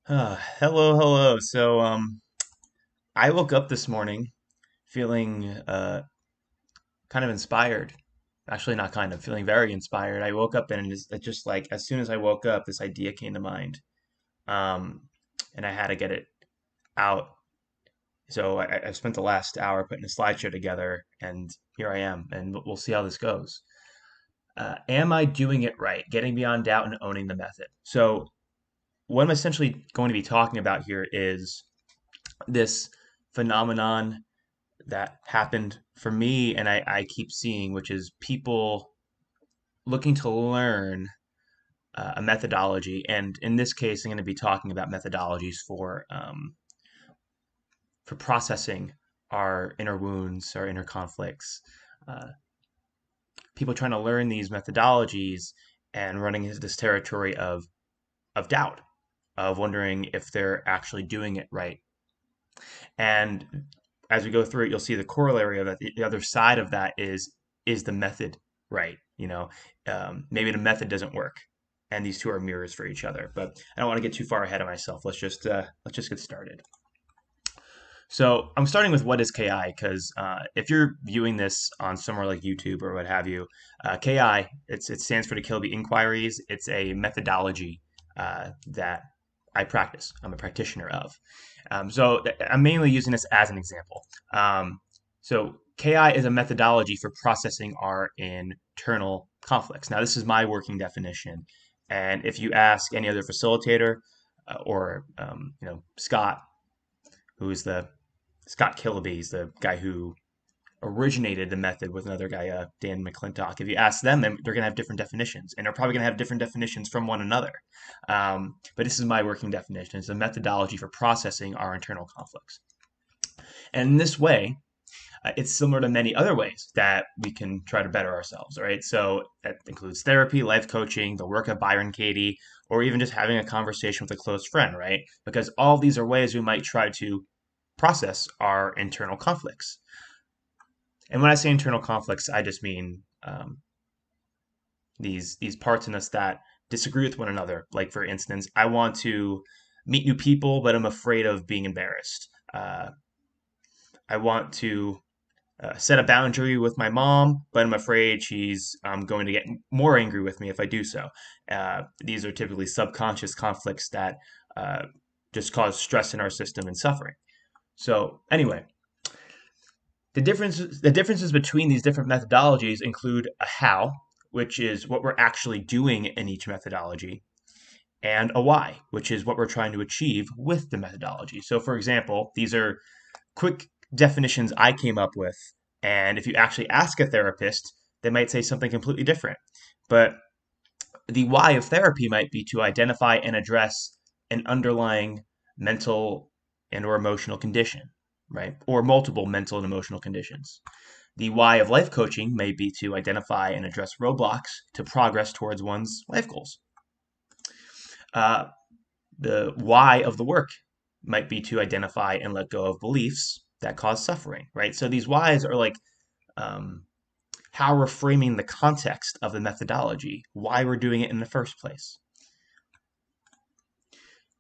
Hello. I woke up this morning feeling kind of inspired. Actually, not kind of, feeling very inspired. I woke up and it just like as soon as I woke up, this idea came to mind, um, and I had to get it out. So I spent the last hour putting a slideshow together, and here I am, and we'll see how this goes. Am I doing it right? Getting beyond doubt and owning the method. So, what I'm essentially going to be talking about here is this phenomenon that happened for me and I keep seeing, which is people looking to learn a methodology. And in this case, I'm going to be talking about methodologies for processing our inner wounds, our inner conflicts. Uh, People trying to learn these methodologies and running into this territory of doubt, of wondering if they're actually doing it right. And as we go through it, you'll see the corollary of that. The other side of that is the method right? Maybe the method doesn't work, and these two are mirrors for each other. But I don't want to get too far ahead of myself. Let's just get started. So I'm starting with what is KI because if you're viewing this on somewhere like YouTube or what have you, KI it stands for the Kilby Inquiries. It's a methodology that I practice. I'm a practitioner of. I'm mainly using this as an example. So KI is a methodology for processing our internal conflicts. Now, this is my working definition, and if you ask any other facilitator or Scott, who is the Scott Kilby, is the guy who originated the method with another guy, Dan McClintock. If you ask them, they're going to have different definitions, and they're probably going to have different definitions from one another. But this is my working definition. It's a methodology for processing our internal conflicts. And in this way, it's similar to many other ways that we can try to better ourselves, right? So that includes therapy, life coaching, the work of Byron Katie, or even just having a conversation with a close friend, right? Because all these are ways we might try to process our internal conflicts. And when I say internal conflicts, I just mean these parts in us that disagree with one another. Like for instance, I want to meet new people, but I'm afraid of being embarrassed. I want to set a boundary with my mom, but I'm afraid she's going to get more angry with me if I do so. These are typically subconscious conflicts that just cause stress in our system and suffering. So anyway, the differences between these different methodologies include a how, which is what we're actually doing in each methodology, and a why, which is what we're trying to achieve with the methodology. So, for example, these are quick definitions I came up with, and if you actually ask a therapist, they might say something completely different. But the why of therapy might be to identify and address an underlying mental and or emotional condition, right? Or multiple mental and emotional conditions. The why of life coaching may be to identify and address roadblocks to progress towards one's life goals. Uh, the why of the work might be to identify and let go of beliefs that cause suffering, right? So these whys are like um, how we're framing the context of the methodology, why we're doing it in the first place.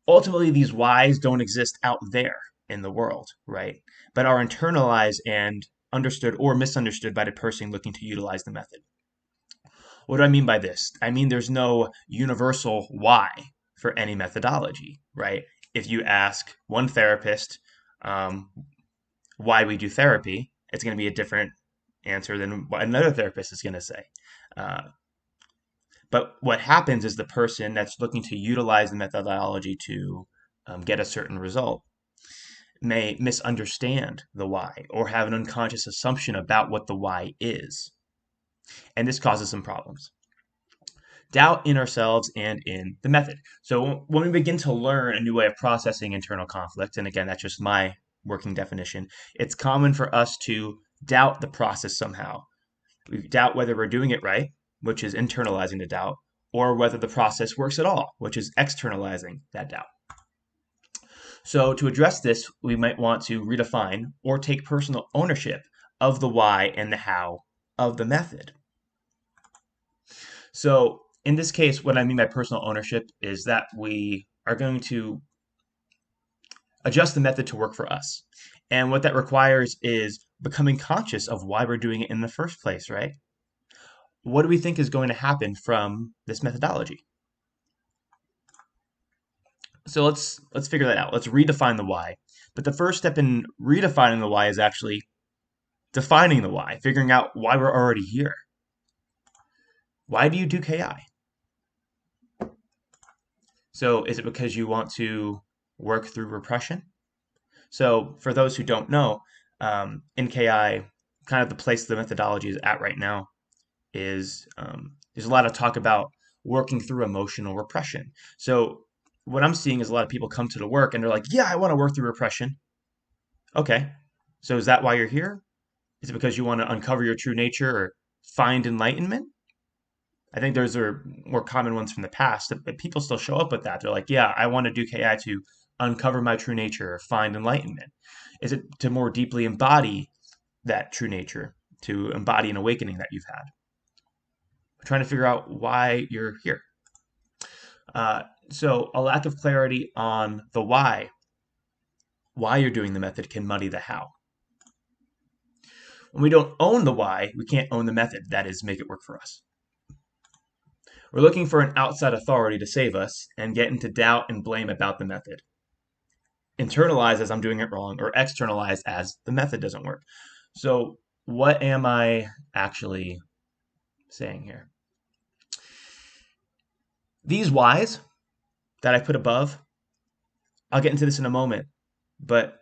Ultimately, these whys don't exist out there in the world, right? But are internalized and understood or misunderstood by the person looking to utilize the method. What do I mean by this? I mean there's no universal why for any methodology, right? If you ask one therapist um, why we do therapy, it's going to be a different answer than what another therapist is going to say. Uh, but what happens is the person that's looking to utilize the methodology to get a certain result may misunderstand the why or have an unconscious assumption about what the why is. And this causes some problems. Doubt in ourselves and in the method. So when we begin to learn a new way of processing internal conflict, and again, that's just my working definition, it's common for us to doubt the process somehow. We doubt whether we're doing it right, which is internalizing the doubt, or whether the process works at all, which is externalizing that doubt. So to address this, we might want to redefine or take personal ownership of the why and the how of the method. So in this case, what I mean by personal ownership is that we are going to adjust the method to work for us. And what that requires is becoming conscious of why we're doing it in the first place, right? What do we think is going to happen from this methodology? So let's figure that out. Let's redefine the why. But the first step in redefining the why is actually defining the why, figuring out why we're already here. Why do you do KI? So is it because you want to work through repression? So for those who don't know, in KI, kind of the place the methodology is at right now is there's a lot of talk about working through emotional repression. So what I'm seeing is a lot of people come to the work and they're like, yeah, I want to work through repression. Okay. So is that why you're here? Is it because you want to uncover your true nature or find enlightenment? I think those are more common ones from the past, but people still show up with that. They're like, yeah, I want to do KI to uncover my true nature or find enlightenment. Is it to more deeply embody that true nature, to embody an awakening that you've had? We're trying to figure out why you're here. So a lack of clarity on the why you're doing the method can muddy the how. When we don't own the why, we can't own the method. That is, make it work for us. We're looking for an outside authority to save us and get into doubt and blame about the method. Internalize as I'm doing it wrong, or externalize as the method doesn't work. So what am I actually saying here? These whys that I put above, I'll get into this in a moment, but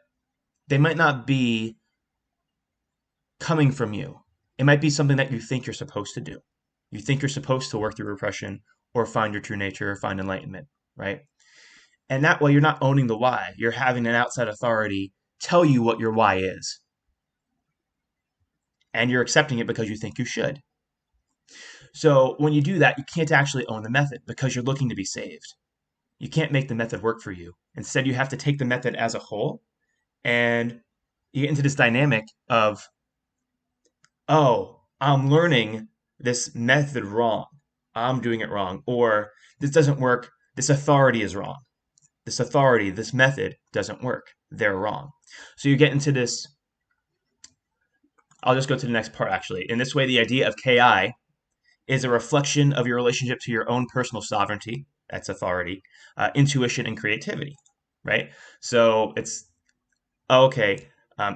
they might not be coming from you. It might be something that you think you're supposed to do. You think you're supposed to work through repression or find your true nature or find enlightenment, right? And that way you're not owning the why. You're having an outside authority tell you what your why is. And you're accepting it because you think you should. So when you do that, you can't actually own the method because you're looking to be saved. You can't make the method work for you. Instead, you have to take the method as a whole, and you get into this dynamic of, oh, I'm learning this method wrong. I'm doing it wrong. Or this doesn't work. This authority is wrong. This authority, this method doesn't work. They're wrong. So you get into this. I'll just go to the next part, actually. In this way, the idea of KI is a reflection of your relationship to your own personal sovereignty, that's authority, intuition, and creativity, right? So it's, okay,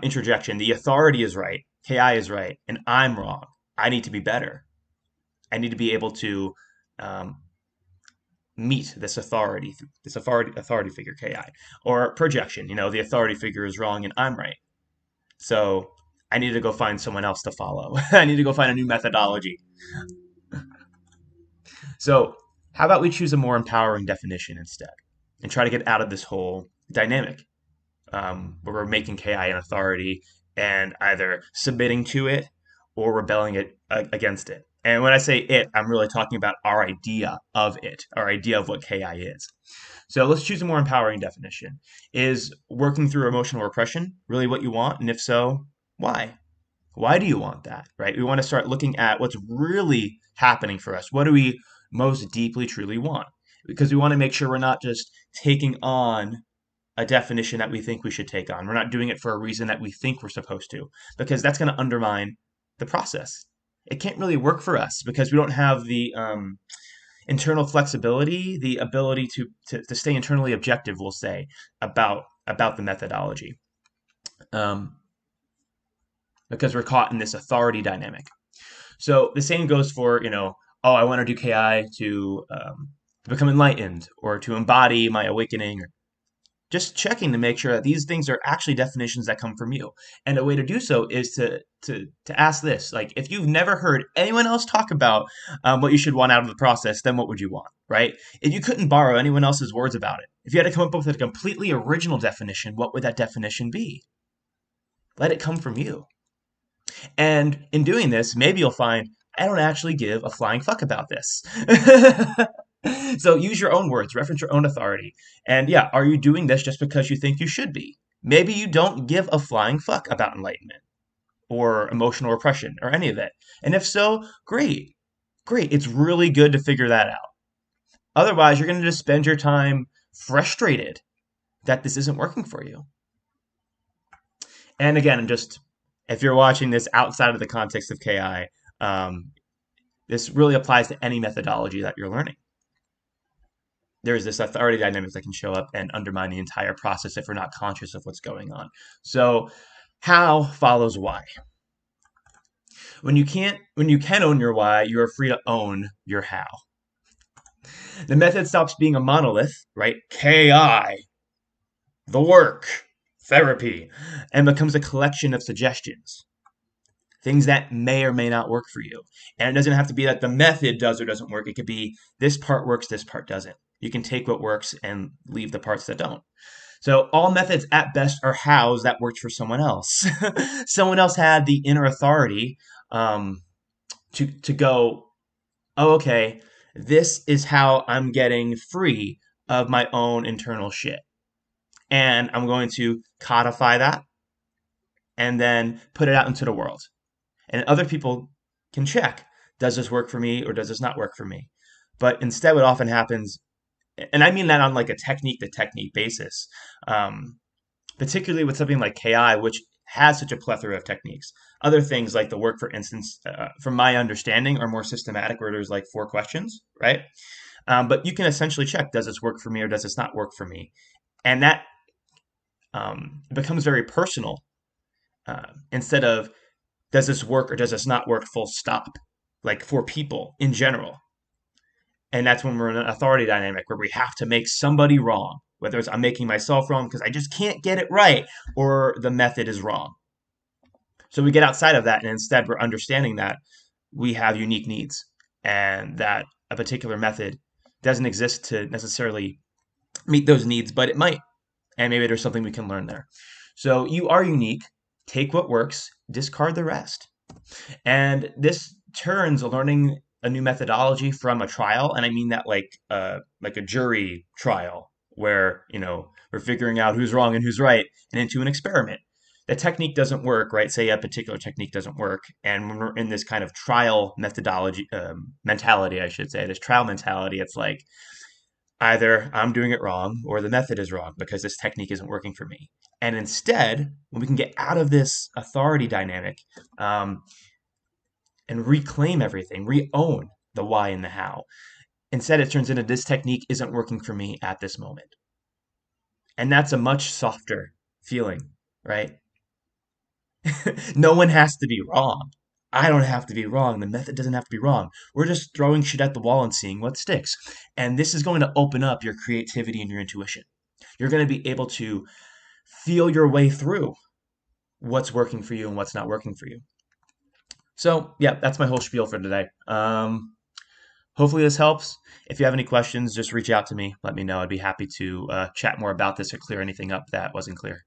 interjection. The authority is right, KI is right, and I'm wrong. I need to be better. I need to be able to meet this authority figure, KI. Or projection, the authority figure is wrong and I'm right. So I need to go find someone else to follow. I need to go find a new methodology. So how about we choose a more empowering definition instead and try to get out of this whole dynamic where we're making KI an authority and either submitting to it or rebelling against it. And when I say it, I'm really talking about our idea of it, our idea of what KI is. So let's choose a more empowering definition. Is working through emotional repression really what you want? And if so, why? Why do you want that, right? We want to start looking at what's really happening for us. What do we most deeply, truly want? Because we want to make sure we're not just taking on a definition that we think we should take on. We're not doing it for a reason that we think we're supposed to, because that's going to undermine the process. It can't really work for us because we don't have the internal flexibility, the ability to stay internally objective, we'll say, about the methodology. Because we're caught in this authority dynamic. So the same goes for, oh, I want to do KI to become enlightened or to embody my awakening. Or just checking to make sure that these things are actually definitions that come from you. And a way to do so is to ask this. Like, if you've never heard anyone else talk about what you should want out of the process, then what would you want, right? If you couldn't borrow anyone else's words about it, if you had to come up with a completely original definition, what would that definition be? Let it come from you. And in doing this, maybe you'll find, I don't actually give a flying fuck about this. So use your own words, reference your own authority. And yeah, are you doing this just because you think you should be? Maybe you don't give a flying fuck about enlightenment or emotional repression or any of it. And if so, great. Great. It's really good to figure that out. Otherwise, you're going to just spend your time frustrated that this isn't working for you. And again, just if you're watching this outside of the context of KI, this really applies to any methodology that you're learning. There's this authority dynamic that can show up and undermine the entire process if we're not conscious of what's going on. So how follows why. When you can own your why, you are free to own your how. The method stops being a monolith, right? KI, the work, therapy, and becomes a collection of suggestions. Things that may or may not work for you. And it doesn't have to be that the method does or doesn't work. It could be this part works, this part doesn't. You can take what works and leave the parts that don't. So all methods at best are hows that worked for someone else. Someone else had the inner authority to go, oh, okay, this is how I'm getting free of my own internal shit. And I'm going to codify that and then put it out into the world. And other people can check, does this work for me or does this not work for me? But instead, what often happens, and I mean that on like a technique to technique basis, particularly with something like KI, which has such a plethora of techniques. Other things like the work, for instance, from my understanding, are more systematic, where there's like 4 questions, right? But you can essentially check, does this work for me or does this not work for me? And that becomes very personal instead of, does this work or does this not work, full stop, like for people in general. And that's when we're in an authority dynamic where we have to make somebody wrong, whether it's I'm making myself wrong because I just can't get it right, or the method is wrong. So we get outside of that, and instead we're understanding that we have unique needs and that a particular method doesn't exist to necessarily meet those needs, but it might. And maybe there's something we can learn there. So you are unique. Take what works, discard the rest. And this turns learning a new methodology from a trial, and I mean that like a jury trial where we're figuring out who's wrong and who's right, and into an experiment. The technique doesn't work, right? Say a particular technique doesn't work, and when we're in this kind of trial methodology mentality, I should say, this trial mentality, it's like either I'm doing it wrong or the method is wrong because this technique isn't working for me. And instead, when we can get out of this authority dynamic and reclaim everything, re-own the why and the how, instead it turns into, this technique isn't working for me at this moment. And that's a much softer feeling, right? No one has to be wrong. I don't have to be wrong. The method doesn't have to be wrong. We're just throwing shit at the wall and seeing what sticks. And this is going to open up your creativity and your intuition. You're going to be able to feel your way through what's working for you and what's not working for you. So, yeah, that's my whole spiel for today. Hopefully this helps. If you have any questions, just reach out to me. Let me know. I'd be happy to chat more about this or clear anything up that wasn't clear.